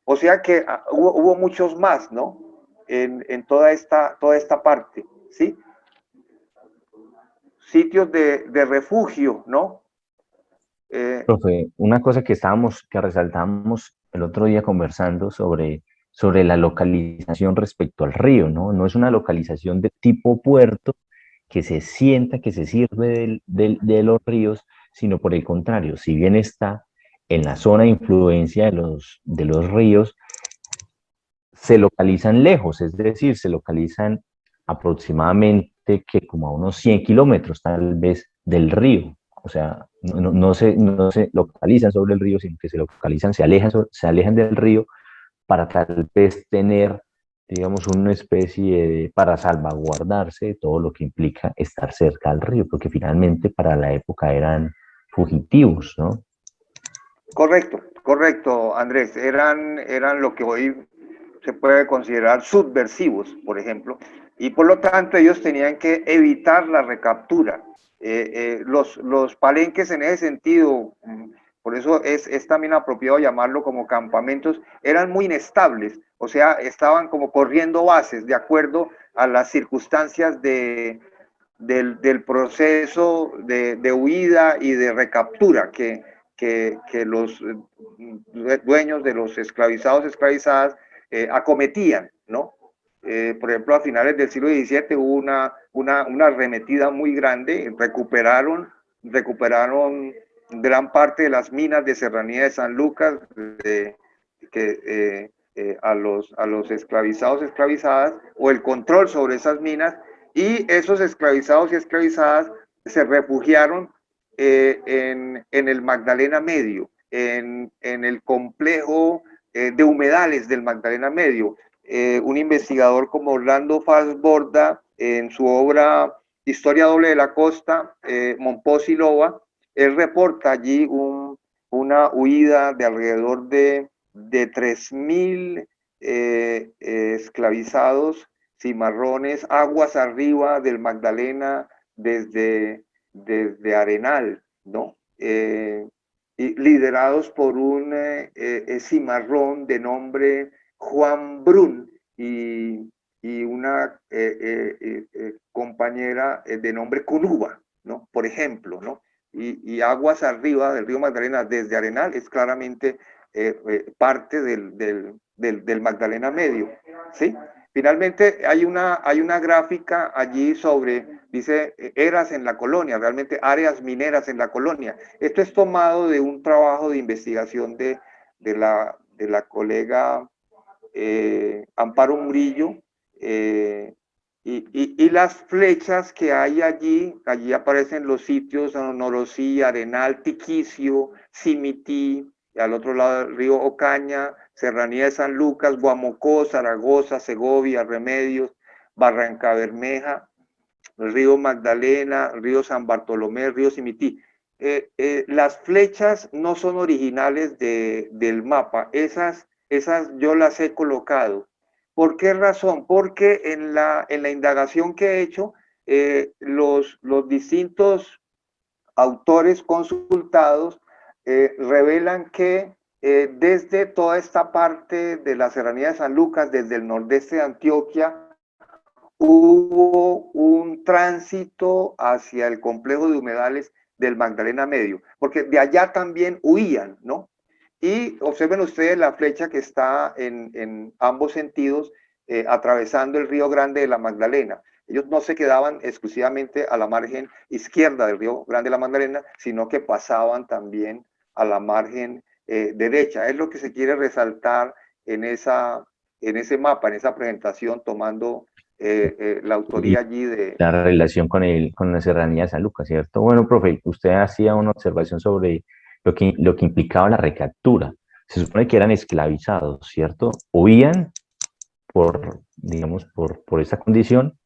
O sea que hubo muchos más, ¿no? En toda esta parte, ¿sí? Sitios de refugio, ¿no? Profe, una cosa que resaltamos el otro día conversando sobre la localización respecto al río, ¿no? No es una localización de tipo puerto que se sienta, que se sirve de los ríos, sino por el contrario, si bien está en la zona de influencia de los ríos, se localizan lejos, es decir, se localizan aproximadamente que como a unos 100 kilómetros tal vez del río. O sea, no se localizan sobre el río, sino que se localizan, se alejan del río para tal vez tener, digamos, una especie de, para salvaguardarse de todo lo que implica estar cerca al río, porque finalmente para la época eran fugitivos, ¿no? Correcto, correcto, Andrés. Eran lo que hoy se puede considerar subversivos, por ejemplo, y por lo tanto ellos tenían que evitar la recaptura. Los palenques en ese sentido, por eso es también apropiado llamarlo como campamentos, eran muy inestables, o sea, estaban como corriendo bases de acuerdo a las circunstancias del proceso de huida y de recaptura que los dueños de los esclavizados, esclavizadas, acometían, ¿no? Por ejemplo, a finales del siglo XVII hubo una arremetida muy grande, recuperaron gran parte de las minas de Serranía de San Lucas, a los esclavizados, esclavizadas, o el control sobre esas minas, y esos esclavizados y esclavizadas se refugiaron en el Magdalena Medio, en el complejo de humedales del Magdalena Medio. Un investigador como Orlando Falsborda, en su obra Historia Doble de la Costa, Mompox y Loba, él reporta allí una huida de alrededor de 3.000 esclavizados cimarrones aguas arriba del Magdalena desde Arenal, ¿no? Y liderados por un cimarrón de nombre Juan Brun y una compañera de nombre Cunuba, ¿no? Por ejemplo, ¿no? Y aguas arriba del río Magdalena desde Arenal es claramente parte del Magdalena Medio, ¿sí? Finalmente hay una gráfica allí sobre, dice, eras en la colonia, realmente áreas mineras en la colonia. Esto es tomado de un trabajo de investigación de la colega Amparo Murillo, y las flechas que hay allí aparecen los sitios Norosí, Arenal, Tiquicio, Cimití, y al otro lado del río Ocaña, Serranía de San Lucas, Guamocó, Zaragoza, Segovia, Remedios, Barranca Bermeja, el río Magdalena, el río San Bartolomé, el río Cimití. Las flechas no son originales del mapa, esas yo las he colocado. ¿Por qué razón? Porque en la indagación que he hecho, los distintos autores consultados revelan que desde toda esta parte de la Serranía de San Lucas, desde el nordeste de Antioquia, hubo un tránsito hacia el complejo de humedales del Magdalena Medio, porque de allá también huían, ¿no? Y observen ustedes la flecha que está en ambos sentidos, atravesando el río Grande de la Magdalena. Ellos no se quedaban exclusivamente a la margen izquierda del río Grande de la Magdalena, sino que pasaban también a la margen derecha. Es lo que se quiere resaltar en ese mapa, en esa presentación, tomando la Y autoría allí de... la relación con la serranía de San Lucas, ¿cierto? Bueno, profe, usted hacía una observación sobre lo que implicaba la recaptura. Se supone que eran esclavizados, ¿cierto? Huían digamos, por esa condición.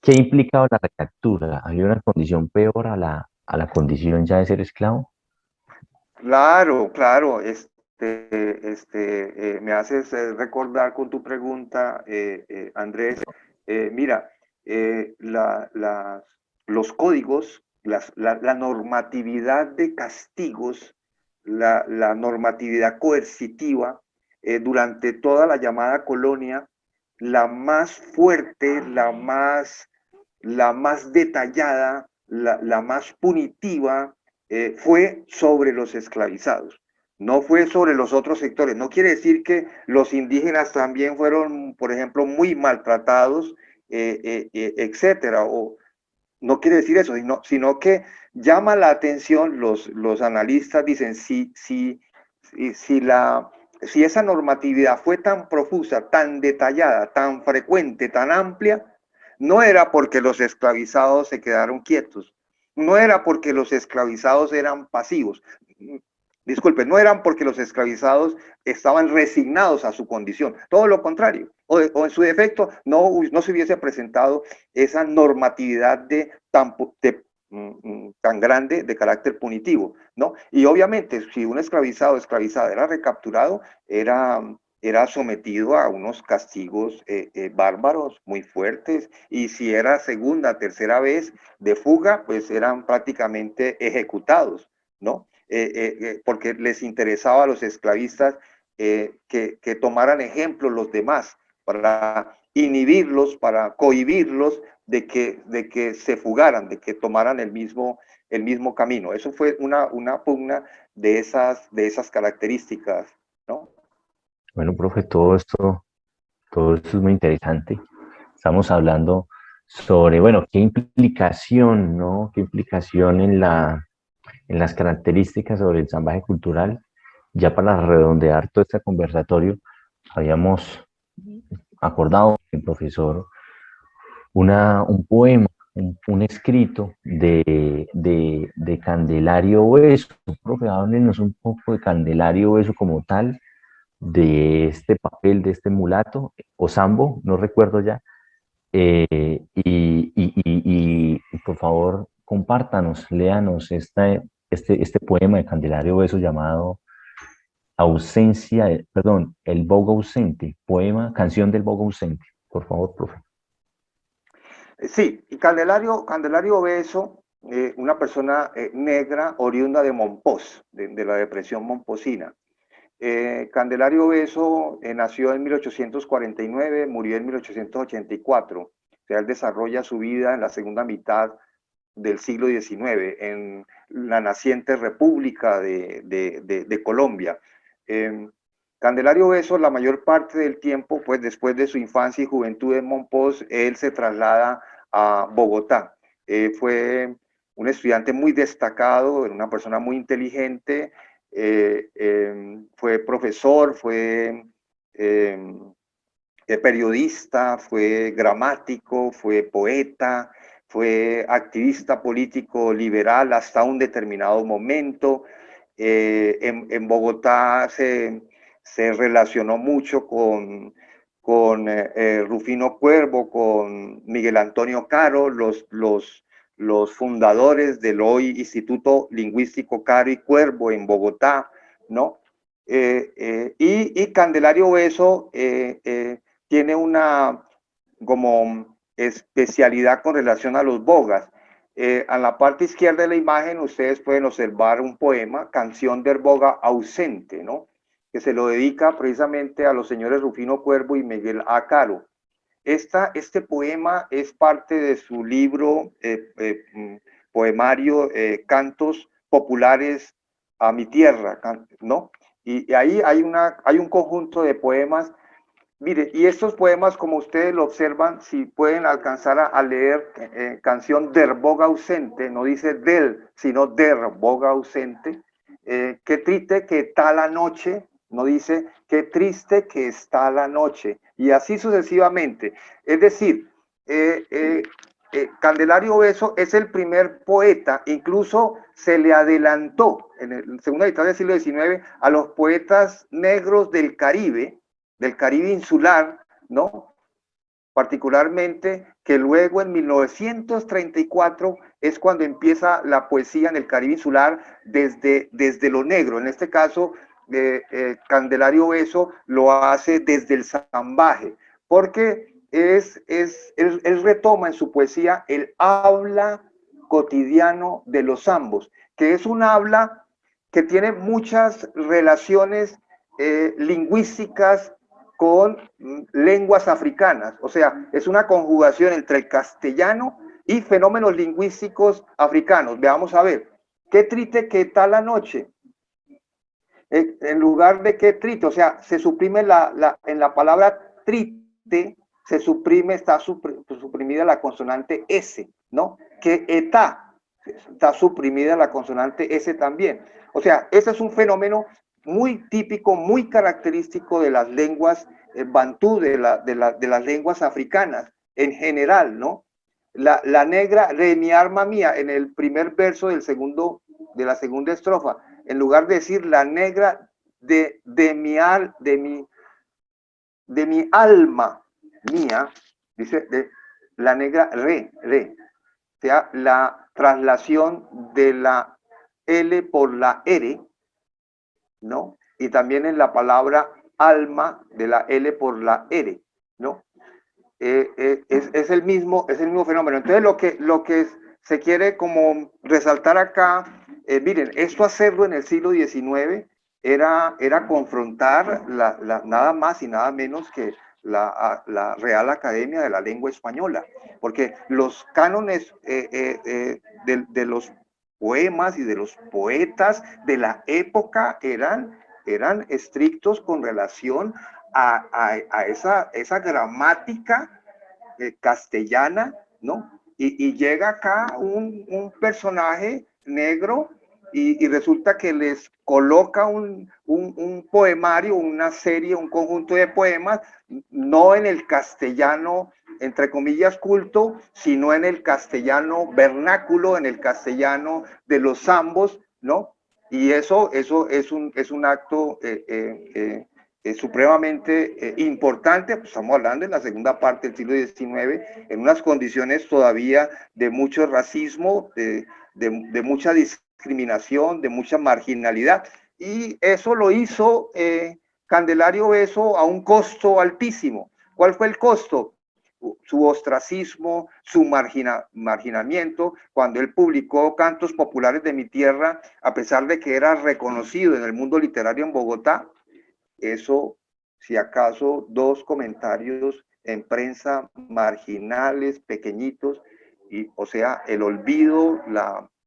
¿Qué implicaba la recaptura? ¿Había una condición peor a la condición ya de ser esclavo? Claro, claro, me haces recordar con tu pregunta, Andrés. Mira, los códigos, la normatividad de castigos, la normatividad coercitiva, durante toda la llamada colonia, la más fuerte, la más detallada, la más punitiva, fue sobre los esclavizados, no fue sobre los otros sectores. No quiere decir que los indígenas también fueron, por ejemplo, muy maltratados, etcétera, o no quiere decir eso, sino que llama la atención, los analistas dicen, si esa normatividad fue tan profusa, tan detallada, tan frecuente, tan amplia, no era porque los esclavizados se quedaron quietos, no era porque los esclavizados eran pasivos, disculpe, no eran porque los esclavizados estaban resignados a su condición, todo lo contrario, o en su defecto no se hubiese presentado esa normatividad tan grande de carácter punitivo, ¿no? Y obviamente, si un esclavizado o esclavizada era recapturado, era sometido a unos castigos bárbaros muy fuertes, y si era segunda, tercera vez de fuga, pues eran prácticamente ejecutados, ¿no? Porque les interesaba a los esclavistas que tomaran ejemplo los demás para inhibirlos, para cohibirlos de que se fugaran, de que tomaran el mismo camino. Eso fue una pugna de esas características, ¿no? Bueno, profe, todo esto es muy interesante. Estamos hablando sobre, bueno, qué implicación, ¿no? Qué implicación en las características sobre el salvaje cultural. Ya para redondear todo este conversatorio, habíamos acordado con el profesor un poema, un escrito de Candelario Beso. Profe, háblenos un poco de Candelario Beso como tal, de este papel, de este mulato, o sambo, no recuerdo ya. Y por favor, compártanos, léanos este poema de Candelario Beso llamado perdón, El Bogo Ausente, poema, canción del Bogo Ausente. Por favor, profe. Sí, y Candelario Beso, una persona negra oriunda de Mompox, de la depresión momposina. Candelario Beso nació en 1849, murió en 1884. O sea, él desarrolla su vida en la segunda mitad del siglo XIX, en la naciente República de Colombia. Candelario Beso, la mayor parte del tiempo, pues después de su infancia y juventud en Mompox, él se traslada a Bogotá. Fue un estudiante muy destacado, una persona muy inteligente, fue profesor, fue periodista, fue gramático, fue poeta, fue activista político liberal hasta un determinado momento. En Bogotá se relacionó mucho con Rufino Cuervo, con Miguel Antonio Caro, los fundadores del hoy Instituto Lingüístico Caro y Cuervo en Bogotá, ¿no? Y Candelario Beso tiene una como especialidad con relación a los bogas. A la parte izquierda de la imagen ustedes pueden observar un poema, Canción del Boga Ausente, ¿no? Que se lo dedica precisamente a los señores Rufino Cuervo y Miguel A. Caro. Este poema es parte de su libro poemario Cantos Populares a mi Tierra, ¿no? Y ahí hay un conjunto de poemas. Mire, y estos poemas, como ustedes lo observan, si pueden alcanzar a leer canción Der Boga Ausente, no dice del, sino Der Boga Ausente, qué triste que está la noche, no dice qué triste que está la noche, y así sucesivamente. Es decir, Candelario Beso es el primer poeta, incluso se le adelantó en la segunda mitad del siglo XIX a los poetas negros del Caribe insular, ¿no? Particularmente que luego en 1934 es cuando empieza la poesía en el Caribe insular desde lo negro. En este caso, Candelario Beso lo hace desde el zambaje, porque él retoma en su poesía el habla cotidiano de los zambos, que es un habla que tiene muchas relaciones lingüísticas con lenguas africanas, o sea, es una conjugación entre el castellano y fenómenos lingüísticos africanos. Veamos a ver, qué triste que está la noche, en lugar de qué triste, o sea, se suprime en la palabra triste, se suprime, está suprimida la consonante S, ¿no? Que está suprimida la consonante S también. O sea, ese es un fenómeno muy típico, muy característico de las lenguas bantú, de las lenguas africanas en general, ¿no? La negra de mi arma mía, en el primer verso de la segunda estrofa, en lugar de decir la negra de mi alma mía, dice la negra re. O sea, la traslación de la L por la R, ¿no? Y también en la palabra alma de la L por la R, ¿no? Es el mismo fenómeno. Entonces, lo que se quiere como resaltar acá, miren, esto hacerlo en el siglo XIX era confrontar nada más y nada menos que la Real Academia de la Lengua Española, porque los cánones de los poemas y de los poetas de la época eran estrictos con relación a esa gramática castellana, ¿no? Y llega acá un personaje negro y resulta que les coloca un poemario, una serie, un conjunto de poemas, no en el castellano, entre comillas, culto, sino en el castellano vernáculo, en el castellano de los zambos, ¿no? Y eso es un acto supremamente importante, pues estamos hablando en la segunda parte del siglo XIX, en unas condiciones todavía de mucho racismo, de mucha discriminación, de mucha marginalidad, y eso lo hizo Candelario Beso a un costo altísimo. ¿Cuál fue el costo? Su ostracismo, su marginamiento, cuando él publicó Cantos Populares de mi Tierra, a pesar de que era reconocido en el mundo literario en Bogotá. Eso, si acaso, 2 comentarios en prensa marginales, pequeñitos, y, o sea, el olvido,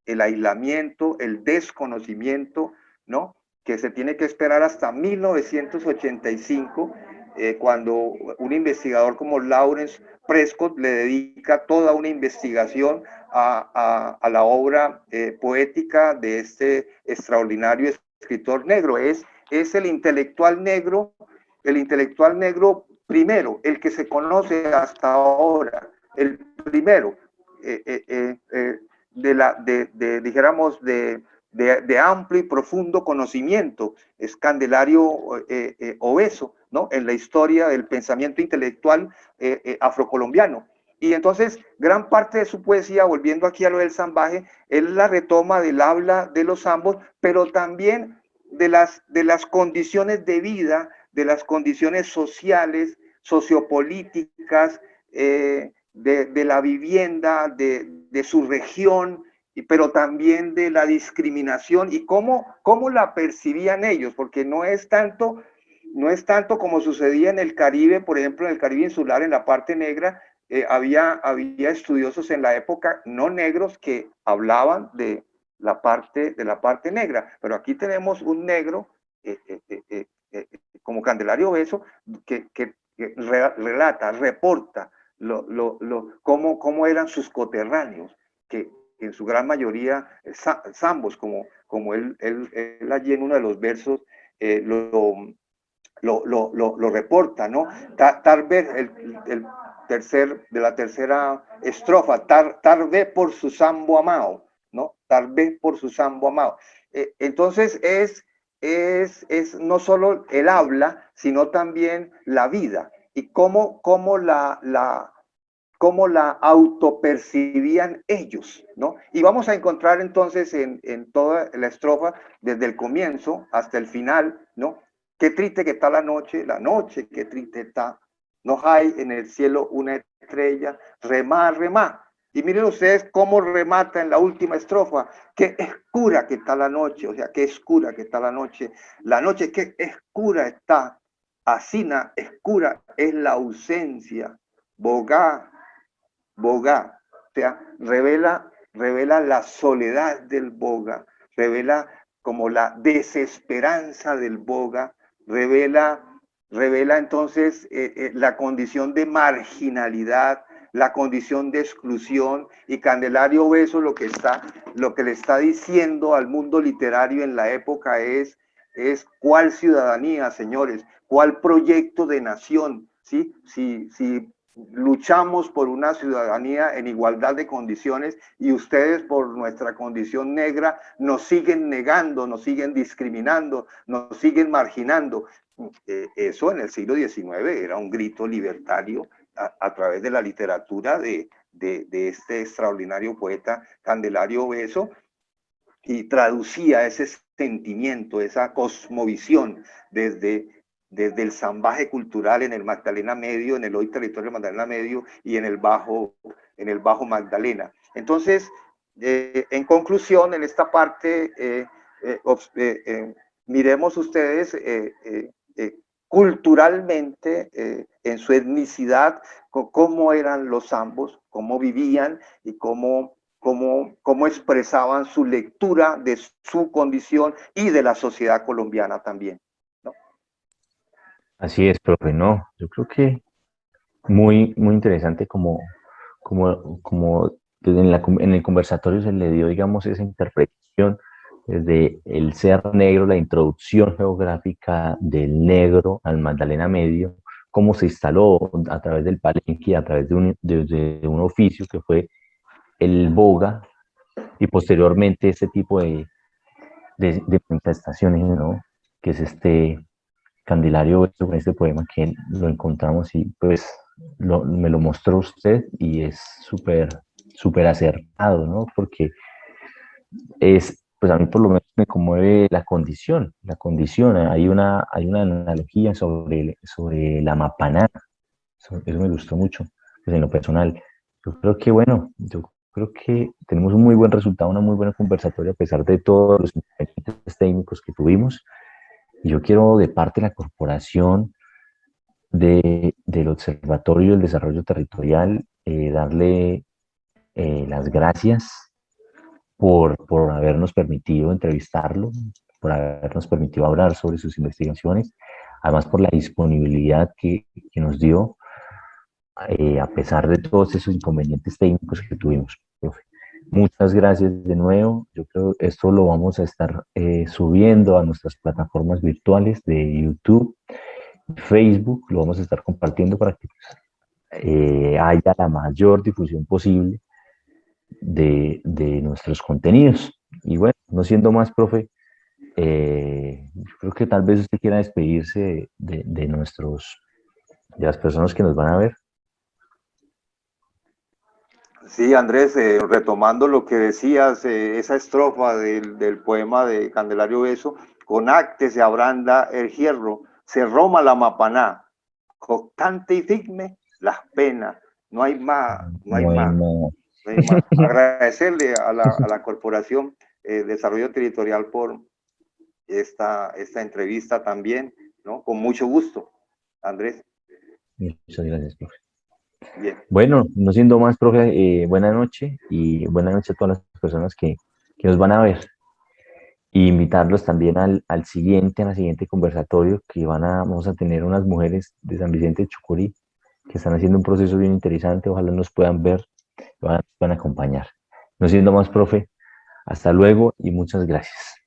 el aislamiento, el desconocimiento, ¿no? Que se tiene que esperar hasta 1985, cuando un investigador como Lawrence Prescott le dedica toda una investigación a la obra poética de este extraordinario escritor negro. Es el intelectual negro primero, el que se conoce hasta ahora, el primero, dijéramos, de amplio y profundo conocimiento, es Candelario Obeso, ¿no? En la historia del pensamiento intelectual afrocolombiano. Y entonces, gran parte de su poesía, volviendo aquí a lo del zambaje, él la retoma del habla de los zambos, pero también de las condiciones de vida, de las condiciones sociales, sociopolíticas, de la vivienda, de su región, pero también de la discriminación y cómo la percibían ellos, porque no es tanto como sucedía en el Caribe, por ejemplo, en el Caribe insular, en la parte negra, había estudiosos en la época no negros que hablaban de la parte negra, pero aquí tenemos un negro como Candelario Beso que relata, reporta cómo eran sus coterráneos, que en su gran mayoría zambos, como él allí en uno de los versos lo reporta, ¿no? Tal vez de la tercera estrofa, tal vez por su sambo amado, ¿no? Tal vez por su sambo amado. Entonces es no solo el habla, sino también la vida y cómo la autopercibían ellos, ¿no? Y vamos a encontrar entonces en toda la estrofa, desde el comienzo hasta el final, ¿no? Qué triste que está la noche, qué triste está. No hay en el cielo una estrella, remá, remá. Y miren ustedes cómo remata en la última estrofa, qué oscura que está la noche, o sea, qué oscura que está la noche qué oscura está, asina, oscura es la ausencia, bogá, boga, o sea, revela la soledad del boga, revela como la desesperanza del boga, revela entonces la condición de marginalidad, la condición de exclusión, y Candelario Beso lo que le está diciendo al mundo literario en la época es cuál ciudadanía, señores, cuál proyecto de nación, ¿sí? Si luchamos por una ciudadanía en igualdad de condiciones y ustedes por nuestra condición negra nos siguen negando, nos siguen discriminando, nos siguen marginando. Eso en el siglo XIX era un grito libertario a través de la literatura de este extraordinario poeta Candelario Beso, y traducía ese sentimiento, esa cosmovisión desde el zambaje cultural en el Magdalena Medio, en el hoy territorio Magdalena Medio y en el Bajo Magdalena. Entonces, en conclusión, en esta parte, miremos ustedes culturalmente, en su etnicidad, cómo eran los zambos, cómo vivían y cómo expresaban su lectura de su condición y de la sociedad colombiana también, ¿no? Así es, profe, no, yo creo que muy, muy interesante como en el conversatorio se le dio, digamos, esa interpretación desde el ser negro, la introducción geográfica del negro al Magdalena Medio, cómo se instaló a través del Palenque, a través de un oficio que fue el boga, y posteriormente este tipo de manifestaciones, ¿no? Que es este Candelario con este poema que lo encontramos y pues me lo mostró usted y es súper, súper acertado, ¿no? Porque pues a mí por lo menos me conmueve la condición, hay una analogía sobre la mapaná, eso me gustó mucho, pues en lo personal. Yo creo que, bueno, yo creo que tenemos un muy buen resultado, una muy buena conversatoria a pesar de todos los inconvenientes técnicos que tuvimos. Y yo quiero, de parte de la corporación del Observatorio del Desarrollo Territorial, darle las gracias por habernos permitido entrevistarlo, por habernos permitido hablar sobre sus investigaciones, además por la disponibilidad que nos dio, a pesar de todos esos inconvenientes técnicos que tuvimos, profe. Muchas gracias de nuevo. Yo creo que esto lo vamos a estar subiendo a nuestras plataformas virtuales de YouTube, Facebook, lo vamos a estar compartiendo para que haya la mayor difusión posible de nuestros contenidos. Y bueno, no siendo más, profe, yo creo que tal vez usted quiera despedirse de las personas que nos van a ver. Sí, Andrés, retomando lo que decías, esa estrofa del poema de Candelario Beso, con acte se abranda el hierro, se roma la mapaná, coctante y digme las penas, no hay más, no hay más, Bueno, no hay más. Agradecerle a la Corporación Desarrollo Territorial por esta entrevista también, ¿no? Con mucho gusto, Andrés. muchas gracias, profe. Bien. Bueno, no siendo más, profe, buena noche y buena noche a todas las personas que nos van a ver. Y invitarlos también a la siguiente conversatorio que vamos a tener unas mujeres de San Vicente de Chucurí que están haciendo un proceso bien interesante. Ojalá nos puedan ver, van a acompañar. No siendo más, profe, hasta luego y muchas gracias.